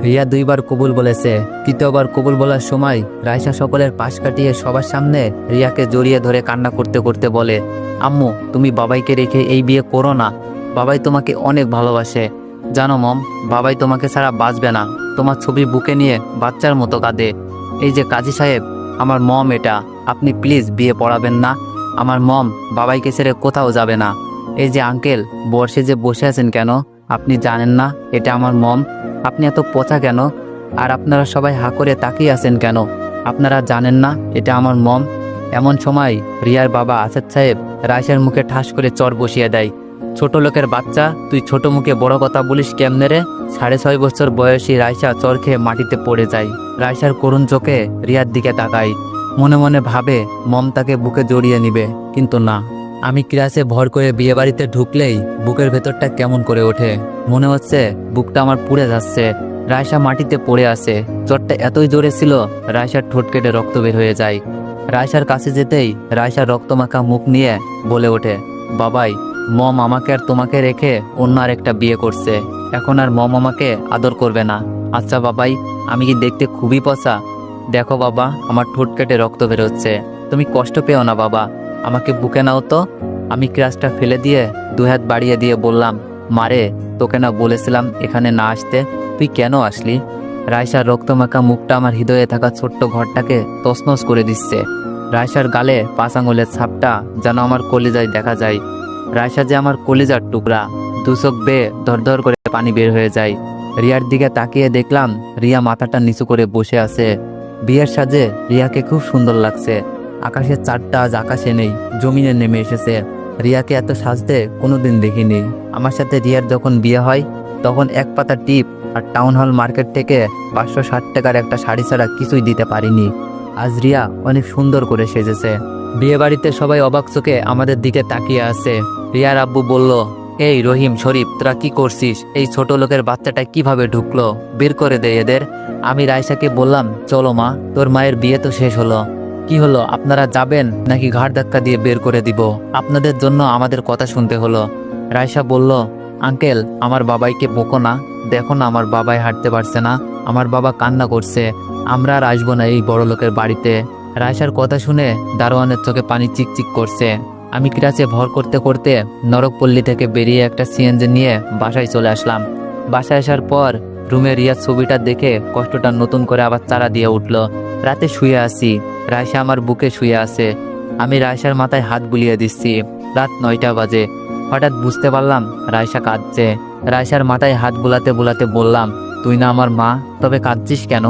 রিয়া দুইবার কবুল বলেছে। তৃতীয়বার কবুল বলার সময় রাইসা সকলের পাশ কাটিয়ে সবার সামনে রিয়াকে জড়িয়ে ধরে কান্না করতে করতে বলে, আম্মু তুমি বাবাইকে রেখে এই বিয়ে করো না, বাবাই তোমাকে অনেক ভালোবাসে। জানো মম, বাবাই তোমাকে ছাড়া বাঁচবে না। তোমার ছবি বুকে নিয়ে বাচ্চার মতো কাঁদে। এই যে কাজী সাহেব, আমার মম এটা, আপনি প্লিজ বিয়ে পড়াবেন না। আমার মম বাবাইকে ছেড়ে কোথাও যাবে না। এই যে আঙ্কেল, বর্ষে যে বসে আছেন কেন? আপনি জানেন না এটা আমার মম? আপনি এত পচা কেন? আর আপনারা সবাই হা করে তাকিয়ে আছেন কেন? আপনারা জানেন না এটা আমার মম? এমন সময় রিয়ার বাবা আসাদ সাহেব রাইসার মুখে ঠাস করে চর বসিয়ে দেয়। ছোট লোকের বাচ্চা, তুই ছোট মুখে বড় কথা বলিস কেমনে রে? 6.5 বছর বয়সী রাইসা চর খেয়ে মাটিতে পড়ে যায়। রাইসার করুণ চোখে রিয়ার দিকে তাকায়। মনে মনে ভাবে মম তাকে বুকে জড়িয়ে নিবে, কিন্তু না। আমি ক্লাসে ভর করে বিয়ে বাড়িতে ঢুকলেই বুকের ভেতরটা কেমন করে ওঠে। মনে হচ্ছে বুকটা আমার পুড়ে যাচ্ছে। রাইসা মাটিতে পড়ে আছে। চোটটা এতই জোরে ছিল রাইসার ঠোঁট কেটে রক্ত বের হয়ে যায়। রাইসার কাছে যেতেই রাইসার রক্তমাখা মুখ নিয়ে বলে ওঠে, বাবাই, মম আমাকে আর তোমাকে রেখে অন্য আরেকটা বিয়ে করছে। এখন আর মম আমাকে আদর করবে না। আচ্ছা বাবাই, আমি কি দেখতে খুবই পচা? দেখো বাবা, আমার ঠোঁট কেটে রক্ত বেরোচ্ছে। তুমি কষ্ট পেও না বাবা, আমাকে বুকে নাও তো। আমি ক্রাশটা ফেলে দিয়ে 2 হাত বাড়িয়ে দিয়ে বললাম, মারে, তোকে না বলেছিলাম এখানে না আসতে? তুই কেন আসলি? রাইসার রক্তমাখা মুখটা আমার হৃদয়ে থাকা ছোট্ট ঘরটাকে তছনছ করে দিচ্ছে। রাইসার গালে 5 আঙুলের ছাপটা যেন আমার কলিজায় দেখা যায়। রাইসা যে আমার কলিজার টুকরা। 2 চোখ বেয়ে ধরধর করে পানি বের হয়ে যায়। রিয়ার দিকে তাকিয়ে দেখলাম রিয়া মাথাটা নিচু করে বসে আছে। বিয়ের সাজে রিয়াকে খুব সুন্দর লাগছে। আকাশের চাঁদটা আজ আকাশে নেই, জমিনে নেমে এসেছে। রিয়াকে এত সাজতে কোনোদিন দেখিনি। আমার সাথে রিয়ার যখন বিয়ে হয় তখন 1 পাতা টিপ আর টাউন হল মার্কেট থেকে 560 টাকার একটা শাড়ি ছাড়া কিছুই দিতে পারিনি। আজ রিয়া অনেক সুন্দর করে সেজেছে। বিয়ে বাড়িতে সবাই অবাক চোখে আমাদের দিকে তাকিয়ে আছে। রিয়ার আব্বু বলল, এই রহিম, শরীফ, তোরা কি করছিস? এই ছোট লোকের বাচ্চাটা কিভাবে ঢুকলো? বের করে দে এদের। আমি রাইসাকে বললাম, চলো মা, তোর মায়ের বিয়ে তো শেষ হলো। কি হলো, আপনারা যাবেন নাকি ঘাড় ধাক্কা দিয়ে বের করে দিব? আপনাদের জন্য আমাদের কথা শুনতে হলো। রাইসা বলল, আঙ্কেল, আমার বাবাইকে বকো না। দেখো না আমার বাবাই হাঁটতে পারছে না, আমার বাবা কান্না করছে। আমরা আর আসবো না এই বড় লোকের বাড়িতে। রাইসার কথা শুনে দারোয়ানের চোখে পানি চিকচিক করছে। আমি ক্লাসে ভর করতে করতে নরকপল্লী থেকে বেরিয়ে একটা সিএনজি নিয়ে বাসায় চলে আসলাম। বাসায় আসার পর রুমে রিয়ার ছবিটা দেখে কষ্টটা নতুন করে আবার চারা দিয়ে উঠল। রাতে শুয়ে আছি, রাইসা আমার বুকে শুয়ে আছে। আমি রাইসার মাথায় হাত বুলিয়ে দিচ্ছি। রাত 9টা বাজে। হঠাৎ বুঝতে পারলাম রাইসা কাঁদছে। রাইসার মাথায় হাত বুলাতে বুলাতে বললাম, তুই না আমার মা, তবে কাঁদছিস কেন?